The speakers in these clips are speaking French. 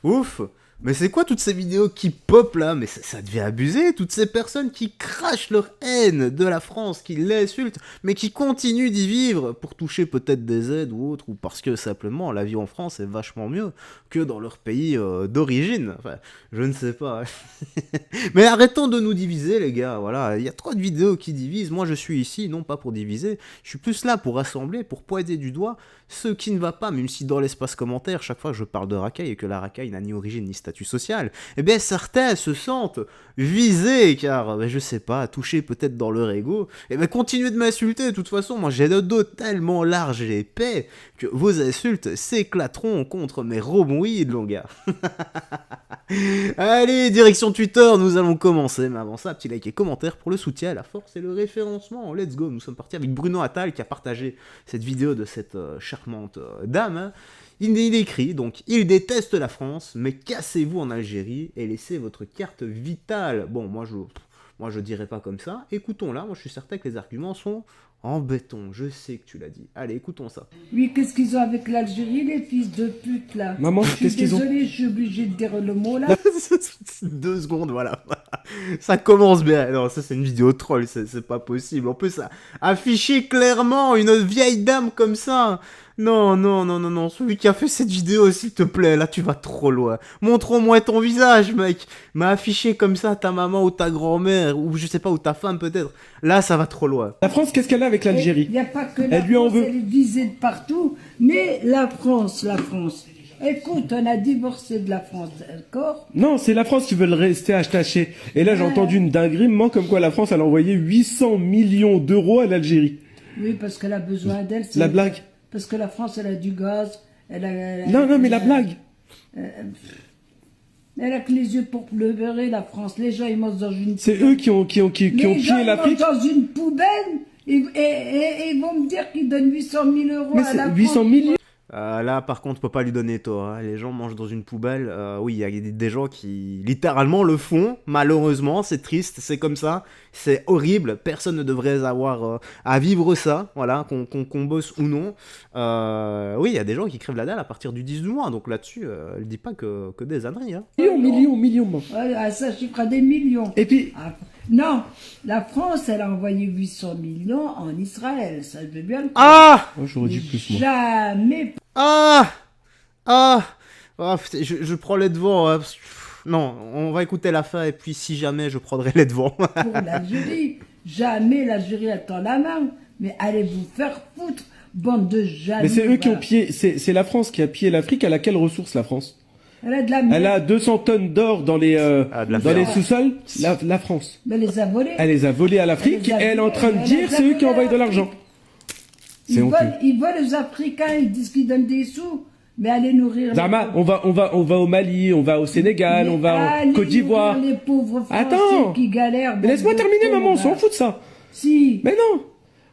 Ouf. Mais c'est quoi toutes ces vidéos qui pop là? Mais ça devient abusé, toutes ces personnes qui crachent leur haine de la France, qui l'insultent, mais qui continuent d'y vivre pour toucher peut-être des aides ou autre, ou parce que simplement la vie en France est vachement mieux que dans leur pays d'origine. Enfin, je ne sais pas. Mais arrêtons de nous diviser les gars, voilà, il y a trop de vidéos qui divisent, moi je suis ici non pas pour diviser, je suis plus là pour rassembler, pour pointer du doigt ce qui ne va pas, même si dans l'espace commentaire, chaque fois que je parle de racaille et que la racaille n'a ni origine ni statut social, eh bien certains se sentent visés, car, je sais pas, touchés peut-être dans leur ego, et bien continuez de m'insulter, de toute façon, moi j'ai le dos tellement large et épais, que vos insultes s'éclateront contre mes roboïdes, mon gars. Allez, direction Twitter, nous allons commencer, mais avant ça, petit like et commentaire pour le soutien, la force et le référencement, let's go, nous sommes partis avec Bruno Attal qui a partagé cette vidéo de cette charmante dame, hein. Il écrit donc, il déteste la France, mais cassez-vous en Algérie et laissez votre carte vitale. Bon, moi je dirais pas comme ça, écoutons-la, moi je suis certain que les arguments sont en béton, je sais que tu l'as dit. Allez, écoutons ça. Oui, qu'est-ce qu'ils ont avec l'Algérie, les fils de pute, là? Maman, qu'est-ce qu'ils ont? Désolée, je suis obligée de dire le mot, là. 2 secondes, voilà. Ça commence bien. Non, ça c'est une vidéo troll, c'est pas possible. En plus, ça afficher clairement une vieille dame comme ça. Non, non, non, non, non. Celui qui a fait cette vidéo, s'il te plaît, là tu vas trop loin. Montre-moi ton visage, mec. M'a affiché comme ça ta maman ou ta grand-mère, ou je sais pas, ou ta femme peut-être. Là, ça va trop loin. La France, qu'est-ce qu'elle a avec l'Algérie? Il n'y a pas que la Elle lui en France, veut. elle est visée de partout, mais la France. Écoute, on a divorcé de la France, d'accord? Non, c'est la France qui veut rester attaché. Et là, j'ai entendu une dinguerie, maman, comme quoi la France, elle a envoyé 800 millions d'euros à l'Algérie. Oui, parce qu'elle a besoin d'elle. La blague. Parce que la France, elle a du gaz. Non, mais la blague. Elle a que les yeux pour pleurer, la France. Les gens, ils mangent dans une... C'est eux qui ont Les gens, pillé ils l'Afrique. mangent dans une poubelle et ils vont me dire qu'ils donnent 800 000 euros Mais à la c'est France. 800 millions. Là, par contre, peut pas lui donner tort, hein. Les gens mangent dans une poubelle. Oui, il y a des gens qui littéralement le font. Malheureusement, c'est triste, c'est comme ça. C'est horrible. Personne ne devrait avoir à vivre ça. Voilà, qu'on bosse ou non. Oui, il y a des gens qui crèvent la dalle à partir du 10 du mois. Donc là-dessus, elle dit pas que des âneries, hein. Millions, maman. Ouais, ça chiffre à des millions. Et puis, Non, la France, elle a envoyé 800 millions en Israël. Ça, je veux bien le Ah oh, j'aurais dit plus, moi. Jamais Ah Ah putain, je prends les devants, hein, parce que, non, on va écouter la fin et puis si jamais je prendrai les devants. pour l'Algérie. Jamais l'Algérie attend la main. Mais allez vous faire foutre, bande de jaloux. Mais c'est eux qui ont voilà. pillé, c'est la France qui a pillé l'Afrique. Elle a quelle ressource, la France? Elle a de la merde. Elle a 200 tonnes d'or dans les, de la dans les merde. sous-sols. La France. Mais elle les a volés. Elle les a volés à l'Afrique et elle est en train de dire c'est eux qui envoient de l'argent. C'est honteux. Ils volent aux Africains, ils disent qu'ils donnent des sous. Mais allez nourrir Zama, on va au Mali, on va au Sénégal, Mais on va en allez Côte d'Ivoire. nourrir les pauvres Français Attends. qui galèrent. Mais laisse-moi bande de terminer, cons, maman, on s'en va. fout de ça. Si. Mais non.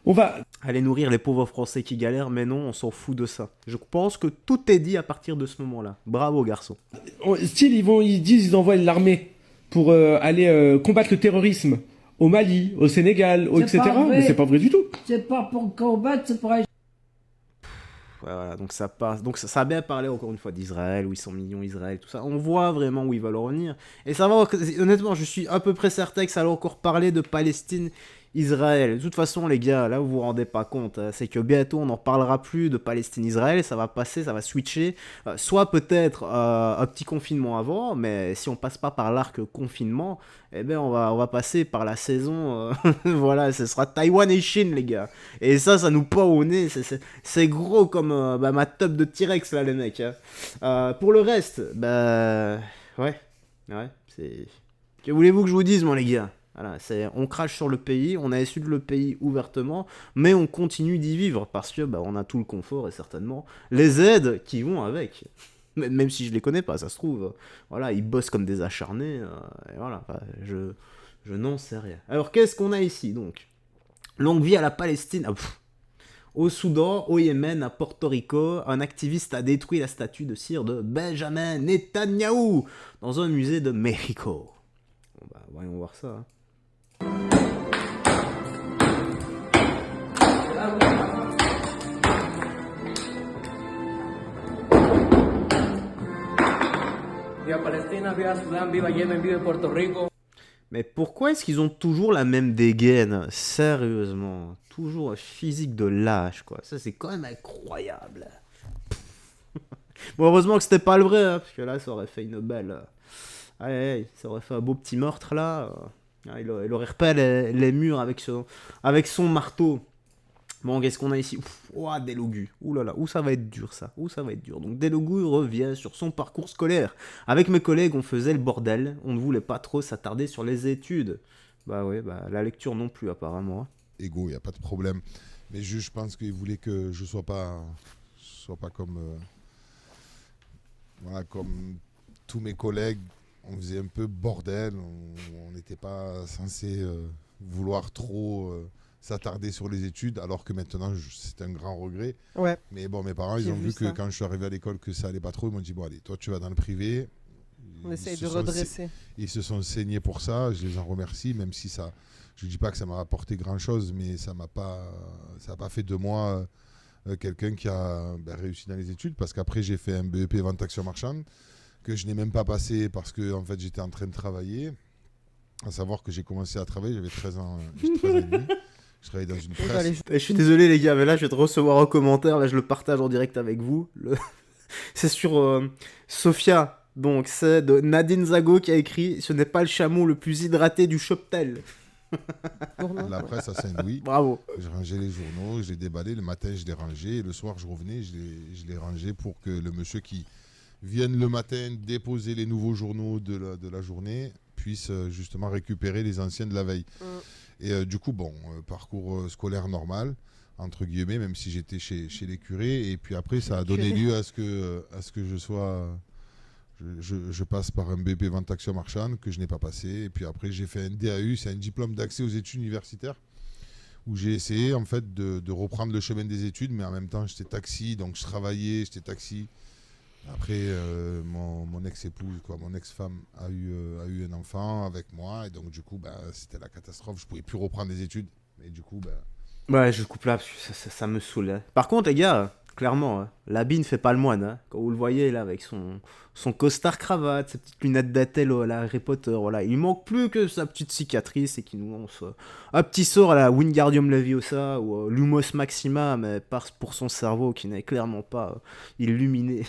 On va, Allez nourrir les pauvres Français qui galèrent, mais non, on s'en fout de ça. Je pense que tout est dit à partir de ce moment-là. Bravo, garçon. style, ils envoient l'armée pour aller combattre le terrorisme au Mali, au Sénégal, C'est etc. pas vrai. Mais c'est pas vrai du tout. C'est pas pour combattre, c'est pour agir. Ouais, voilà, donc ça passe. Donc ça a bien parlé encore une fois d'Israël, 800 millions Israël, tout ça. On voit vraiment où ils veulent revenir. Et ça va, honnêtement, je suis à peu près certain que ça va encore parler de Palestine, Israël. De toute façon, les gars, là vous vous rendez pas compte, hein, c'est que bientôt on n'en parlera plus de Palestine-Israël, ça va passer, ça va switcher. Soit peut-être un petit confinement avant, mais si on passe pas par l'arc confinement, eh ben on va passer par la saison. Voilà, ce sera Taïwan et Chine, les gars. Et ça nous pend au nez, c'est gros comme ma top de T-Rex là, les mecs. Hein. Pour le reste, ouais, c'est. Que voulez-vous que je vous dise, moi, les gars? Voilà, on crache sur le pays, on a insulte le pays ouvertement, mais on continue d'y vivre parce que on a tout le confort et certainement les aides qui vont avec. Même si je les connais pas, ça se trouve, voilà, ils bossent comme des acharnés, et voilà, je n'en sais rien. Alors qu'est-ce qu'on a ici donc? Longue vie à la Palestine. Au Soudan, au Yémen, à Porto Rico, un activiste a détruit la statue de cire de Benjamin Netanyahou dans un musée de Mexico. Bon voyons voir ça. Hein. Viva Palestina, viva Sudán, viva Yemen, viva Puerto Rico. Mais pourquoi est-ce qu'ils ont toujours la même dégaine? Sérieusement. Toujours un physique de lâche, quoi. Ça, c'est quand même incroyable. Bon, heureusement que c'était pas le vrai, hein, parce que là, ça aurait fait une belle... Allez, ça aurait fait un beau petit meurtre, là. Il aurait repeint les murs avec son marteau. Bon, qu'est-ce qu'on a ici? Ouah, Delogu. Ouh là là, où ça va être dur, ça. Où ça va être dur. Donc, Delogu revient sur son parcours scolaire. Avec mes collègues, on faisait le bordel. On ne voulait pas trop s'attarder sur les études. Bah ouais, bah la lecture non plus, apparemment. Ego, il n'y a pas de problème. Mais je pense qu'il voulait que je sois pas comme, voilà, comme tous mes collègues. On faisait un peu bordel. On n'était pas censé vouloir trop s'attarder sur les études, alors que maintenant, c'est un grand regret. Ouais. Mais bon, mes parents, ils ont vu que quand je suis arrivé à l'école, que ça allait pas trop. Ils m'ont dit, bon, allez, toi, tu vas dans le privé. On essaye de redresser. Ils se sont saignés pour ça. Je les en remercie, même si ça... Je ne dis pas que ça m'a apporté grand-chose, mais ça n'a pas fait de moi quelqu'un qui a réussi dans les études. Parce qu'après, j'ai fait un BEP Vente Action Marchande, que je n'ai même pas passé parce que en fait, j'étais en train de travailler. À savoir que j'ai commencé à travailler, j'avais 13 ans et demi. Je travaillais dans une presse. Je suis désolé, les gars, mais là, je vais te recevoir un commentaire. Là, je le partage en direct avec vous. C'est sur Sophia. Donc, c'est de Nadine Zago qui a écrit « Ce n'est pas le chameau le plus hydraté du Cheptel ». La presse à Saint-Louis. Bravo. Je rangeais les journaux, je les déballais. Le matin, je les rangeais. Et le soir, je revenais, je les rangeais pour que le monsieur qui vienne le matin déposer les nouveaux journaux de la journée puisse justement récupérer les anciens de la veille. Et du coup, bon, parcours scolaire normal, entre guillemets, même si j'étais chez les curés. Et puis après, ça a donné lieu à ce que je sois... Je passe par un BP Vente Action Marchande que je n'ai pas passé. Et puis après, j'ai fait un DAU, c'est un diplôme d'accès aux études universitaires, où j'ai essayé en fait de reprendre le chemin des études, mais en même temps, j'étais taxi, donc je travaillais, j'étais taxi. Après, mon ex-épouse, mon ex-femme a eu un enfant avec moi, et donc du coup, c'était la catastrophe. Je pouvais plus reprendre les études, et du coup, Ouais, je coupe là, parce que ça me saoule. Hein. Par contre, les gars, clairement, hein, l'habit ne fait pas le moine. Hein. Quand vous le voyez là, avec son costard cravate, ses petites lunettes d'attel à la Harry Potter, voilà. Il manque plus que sa petite cicatrice et qu'il nous lance un petit sort à la Wingardium Leviosa ou Lumos Maxima, mais pour son cerveau qui n'est clairement pas illuminé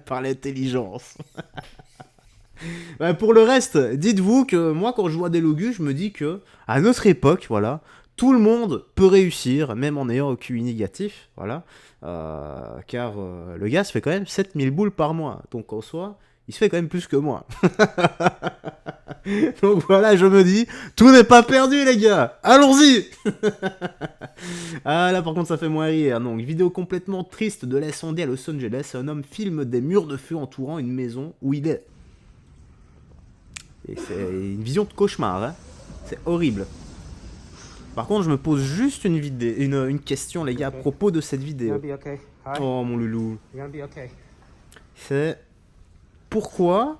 par l'intelligence. Pour le reste, dites-vous que moi, quand je vois des logus, je me dis que à notre époque, voilà, tout le monde peut réussir, même en ayant un QI négatif, voilà, car le gars se fait quand même 7000 boules par mois, donc en soi, il se fait quand même plus que moi. Donc voilà, je me dis, tout n'est pas perdu les gars, allons-y. Ah là par contre ça fait moins rire, donc vidéo complètement triste de l'incendie à Los Angeles, un homme filme des murs de feu entourant une maison où il est. Et c'est une vision de cauchemar, hein. C'est horrible. Par contre, je me pose juste une question, les gars, à propos de cette vidéo. Oh, mon loulou. C'est... Pourquoi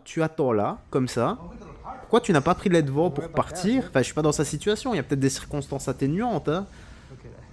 tu attends là, comme ça? Pourquoi tu n'as pas pris les devants pour partir? Enfin, je suis pas dans sa situation, il y a peut-être des circonstances atténuantes, hein.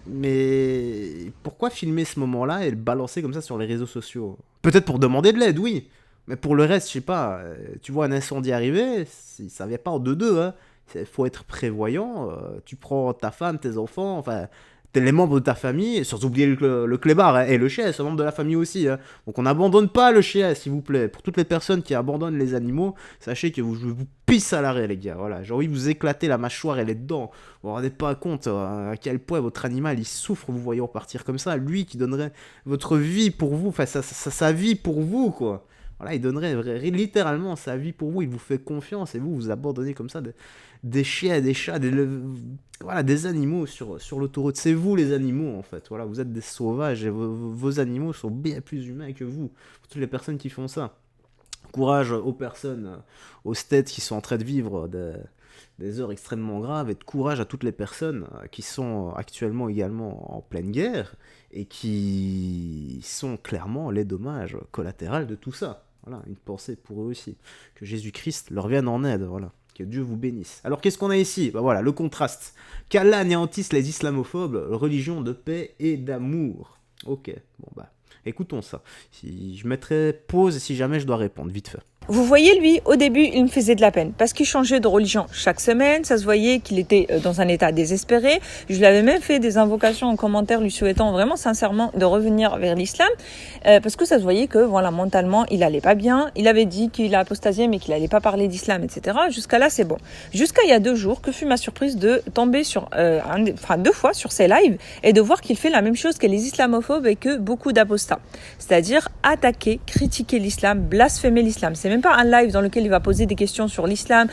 Mais pourquoi filmer ce moment-là et le balancer comme ça sur les réseaux sociaux? Peut-être pour demander de l'aide, oui. Mais pour le reste, je sais pas, tu vois un incendie arriver, ça vient pas en deux-deux, hein. Il faut être prévoyant, tu prends ta femme, tes enfants, enfin, les membres de ta famille, sans oublier le clébard, hein, et le chien, c'est un membre de la famille aussi. Hein. Donc on n'abandonne pas le chien, s'il vous plaît. Pour toutes les personnes qui abandonnent les animaux, sachez que je vous pisse à l'arrêt, les gars. Voilà, j'ai envie de vous éclater la mâchoire et les dents. Vous vous rendez pas compte à quel point votre animal, il souffre, vous voyant partir comme ça. Lui qui donnerait votre vie pour vous, enfin sa vie pour vous, quoi. Voilà, il donnerait littéralement sa vie pour vous, il vous fait confiance et vous abandonnez comme ça des chiens, des chats, des animaux sur l'autoroute. C'est vous les animaux en fait, voilà, vous êtes des sauvages et vos animaux sont bien plus humains que vous. Pour toutes les personnes qui font ça. Courage aux personnes, aux States qui sont en train de vivre des heures extrêmement graves et de courage à toutes les personnes qui sont actuellement également en pleine guerre et qui sont clairement les dommages collatéraux de tout ça. Voilà, une pensée pour eux aussi. Que Jésus-Christ leur vienne en aide, voilà. Que Dieu vous bénisse. Alors qu'est-ce qu'on a ici? Voilà, le contraste. Qu'Allah anéantisse les islamophobes, religion de paix et d'amour. Ok, bon Écoutons ça. Si je mettrai pause si jamais je dois répondre, vite fait. Vous voyez, lui, au début, il me faisait de la peine parce qu'il changeait de religion chaque semaine. Ça se voyait qu'il était dans un état désespéré. Je lui avais même fait des invocations en commentaire lui souhaitant vraiment sincèrement de revenir vers l'islam parce que ça se voyait que voilà, mentalement, il allait pas bien. Il avait dit qu'il a apostasié mais qu'il allait pas parler d'islam, etc. Jusqu'à là, c'est bon. Jusqu'à il y a 2 jours, que fut ma surprise de tomber sur, 2 fois sur ses lives et de voir qu'il fait la même chose que les islamophobes et que beaucoup d'apostats. C'est-à-dire attaquer, critiquer l'islam, blasphémer l'islam. C'est même pas un live dans lequel il va poser des questions sur l'islam,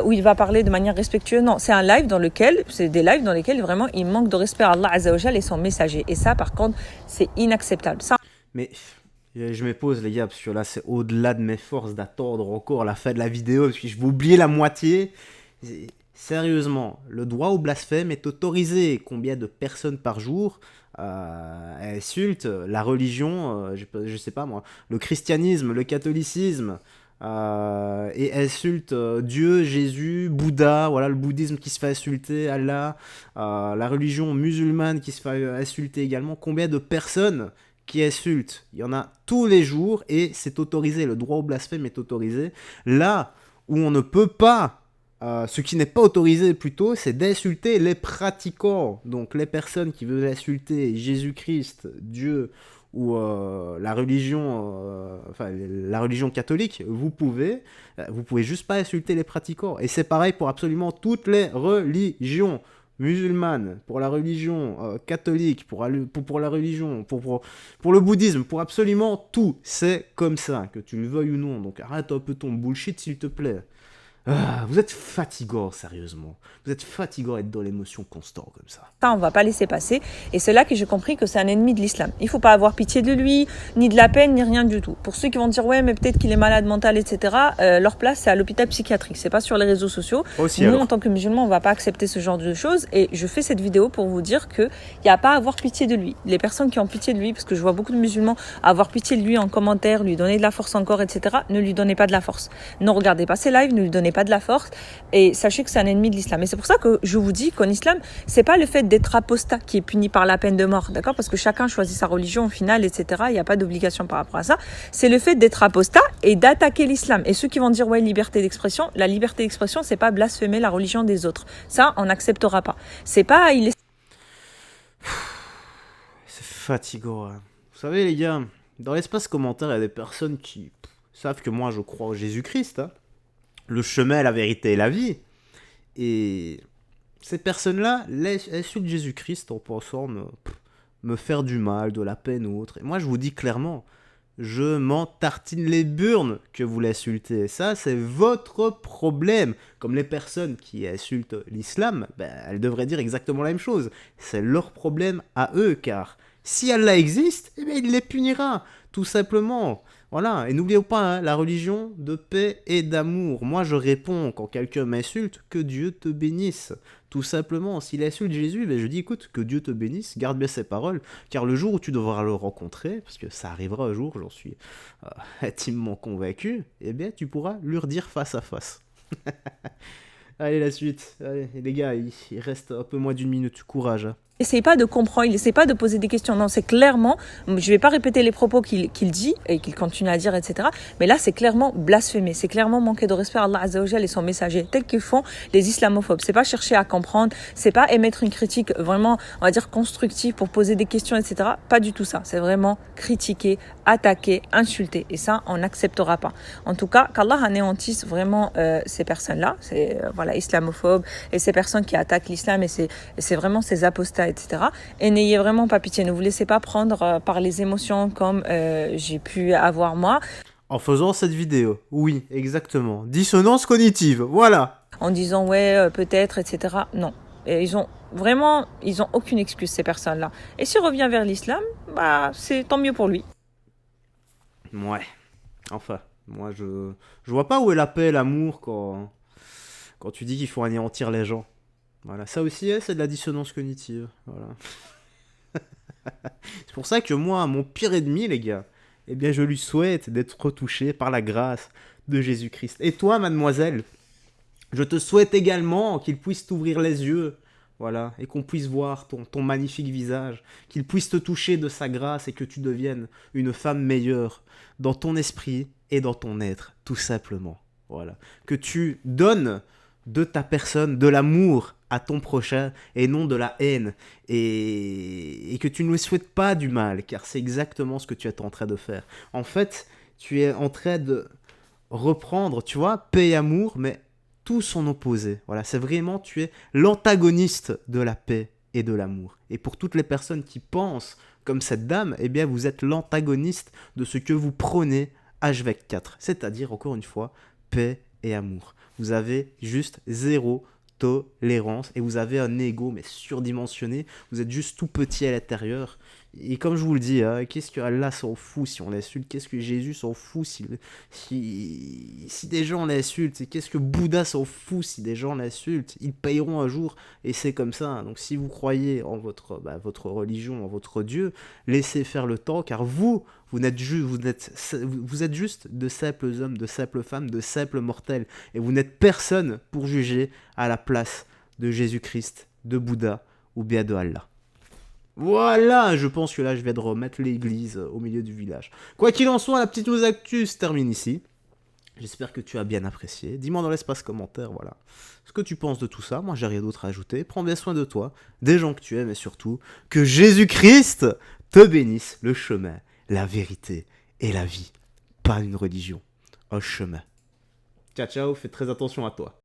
où il va parler de manière respectueuse. Non, c'est un live dans lequel, c'est des lives dans lesquels vraiment il manque de respect à Allah Azza wa Jal et son messager. Et ça, par contre, c'est inacceptable. Ça... Mais je me pose, les gars, parce que là, c'est au-delà de mes forces d'attendre encore la fin de la vidéo, parce que je vais oublier la moitié. Sérieusement, le droit au blasphème est autorisé. Combien de personnes par jour insultent la religion, je sais pas moi, le christianisme, le catholicisme, et insulte Dieu, Jésus, Bouddha, voilà, le bouddhisme qui se fait insulter, Allah, la religion musulmane qui se fait insulter également. Combien de personnes qui insultent? Il y en a tous les jours et c'est autorisé, le droit au blasphème est autorisé. Là où on ne peut pas, ce qui n'est pas autorisé plutôt, c'est d'insulter les pratiquants, donc les personnes qui veulent insulter Jésus-Christ, Dieu, ou la religion catholique, vous pouvez juste pas insulter les pratiquants. Et c'est pareil pour absolument toutes les religions musulmanes, pour la religion catholique, pour la religion, pour le bouddhisme, pour absolument tout. C'est comme ça, que tu le veuilles ou non. Donc arrête un peu ton bullshit s'il te plaît. Vous êtes fatigant, sérieusement. Vous êtes fatigant d'être dans l'émotion constante comme ça. Ça, on va pas laisser passer. Et c'est là que j'ai compris que c'est un ennemi de l'islam. Il faut pas avoir pitié de lui, ni de la peine, ni rien du tout. Pour ceux qui vont dire, ouais, mais peut-être qu'il est malade mental, etc., leur place, c'est à l'hôpital psychiatrique. C'est pas sur les réseaux sociaux. Aussi, nous, alors. en tant que musulmans, on va pas accepter ce genre de choses. Et je fais cette vidéo pour vous dire qu'il n'y a pas à avoir pitié de lui. Les personnes qui ont pitié de lui, parce que je vois beaucoup de musulmans avoir pitié de lui en commentaire, lui donner de la force encore, etc., ne lui donnez pas de la force. Ne regardez pas ses lives, ne lui donnez pas de la force. Et sachez que c'est un ennemi de l'islam. Et c'est pour ça que je vous dis qu'en islam, c'est pas le fait d'être apostat qui est puni par la peine de mort, d'accord? Parce que chacun choisit sa religion au final, etc. Il n'y a pas d'obligation par rapport à ça. C'est le fait d'être apostat et d'attaquer l'islam. Et ceux qui vont dire, ouais, liberté d'expression, la liberté d'expression, c'est pas blasphémer la religion des autres. Ça, on n'acceptera pas. C'est pas... C'est fatigant. Hein. Vous savez, les gars, dans l'espace commentaire, il y a des personnes qui savent que moi, je crois en Jésus-Christ, hein. Le chemin, la vérité et la vie. Et ces personnes-là insultent Jésus-Christ en pensant me faire du mal, de la peine ou autre. Et moi, je vous dis clairement, je m'en tartine les burnes que vous l'insultez. Ça, c'est votre problème. Comme les personnes qui insultent l'islam, elles devraient dire exactement la même chose. C'est leur problème à eux, car si Allah existe, il les punira, tout simplement. Voilà, et n'oubliez pas, hein, la religion de paix et d'amour. Moi, je réponds quand quelqu'un m'insulte, que Dieu te bénisse. Tout simplement, s'il insulte Jésus, je dis, écoute, que Dieu te bénisse, garde bien ses paroles, car le jour où tu devras le rencontrer, parce que ça arrivera un jour, j'en suis intimement convaincu, tu pourras lui redire face à face. Allez, la suite. Allez, les gars, il reste un peu moins d'1 minute, courage. Hein. Essaye pas de comprendre, il essaye pas de poser des questions. Non, c'est clairement, je vais pas répéter les propos qu'il dit et qu'il continue à dire, etc. Mais là, c'est clairement blasphémer. C'est clairement manquer de respect à Allah Azza wa Jal et son messager, tel que font les islamophobes. C'est pas chercher à comprendre, c'est pas émettre une critique vraiment, on va dire, constructive pour poser des questions, etc. Pas du tout ça. C'est vraiment critiquer, attaquer, insulter. Et ça, on n'acceptera pas. En tout cas, qu'Allah anéantisse vraiment ces personnes-là, ces islamophobes et ces personnes qui attaquent l'islam et c'est vraiment ces apostats, etc. Et n'ayez vraiment pas pitié, ne vous laissez pas prendre par les émotions comme j'ai pu avoir moi. En faisant cette vidéo, oui, exactement. Dissonance cognitive, voilà. En disant ouais, peut-être, etc. Non. Et ils ont aucune excuse, ces personnes-là. Et s'il revient vers l'islam, c'est tant mieux pour lui. Ouais. Enfin, moi je vois pas où est la paix et l'amour quand tu dis qu'il faut anéantir les gens. Voilà, ça aussi, c'est de la dissonance cognitive. Voilà. C'est pour ça que moi, mon pire ennemi, les gars, je lui souhaite d'être retouché par la grâce de Jésus-Christ. Et toi, mademoiselle, je te souhaite également qu'il puisse t'ouvrir les yeux voilà, et qu'on puisse voir ton magnifique visage, qu'il puisse te toucher de sa grâce et que tu deviennes une femme meilleure dans ton esprit et dans ton être, tout simplement. Voilà. Que tu donnes de ta personne de l'amour à ton prochain et non de la haine et que tu ne lui souhaites pas du mal, car c'est exactement ce que tu es en train de faire. En fait, tu es en train de reprendre, tu vois, paix et amour, mais tout son opposé. Voilà, c'est vraiment, tu es l'antagoniste de la paix et de l'amour. Et pour toutes les personnes qui pensent comme cette dame, eh bien, vous êtes l'antagoniste de ce que vous prônez H24, c'est-à-dire, encore une fois, paix et amour. Vous avez juste zéro tolérance et vous avez un ego mais surdimensionné, vous êtes juste tout petit à l'intérieur et comme je vous le dis, hein, qu'est-ce que Allah s'en fout si on l'insulte, qu'est-ce que Jésus s'en fout si des gens l'insultent, et qu'est-ce que Bouddha s'en fout si des gens l'insultent, ils payeront un jour et c'est comme ça, hein. Donc si vous croyez en votre religion, en votre Dieu, laissez faire le temps car vous êtes juste de simples hommes, de simples femmes, de simples mortels. Et vous n'êtes personne pour juger à la place de Jésus-Christ, de Bouddha ou bien de Allah. Voilà, je pense que là, je vais de remettre l'église au milieu du village. Quoi qu'il en soit, la petite news actu se termine ici. J'espère que tu as bien apprécié. Dis-moi dans l'espace commentaire, voilà, ce que tu penses de tout ça. Moi, j'ai rien d'autre à ajouter. Prends bien soin de toi, des gens que tu aimes et surtout, que Jésus-Christ te bénisse le chemin, la vérité et la vie. Pas une religion, un chemin. Ciao, ciao, fais très attention à toi.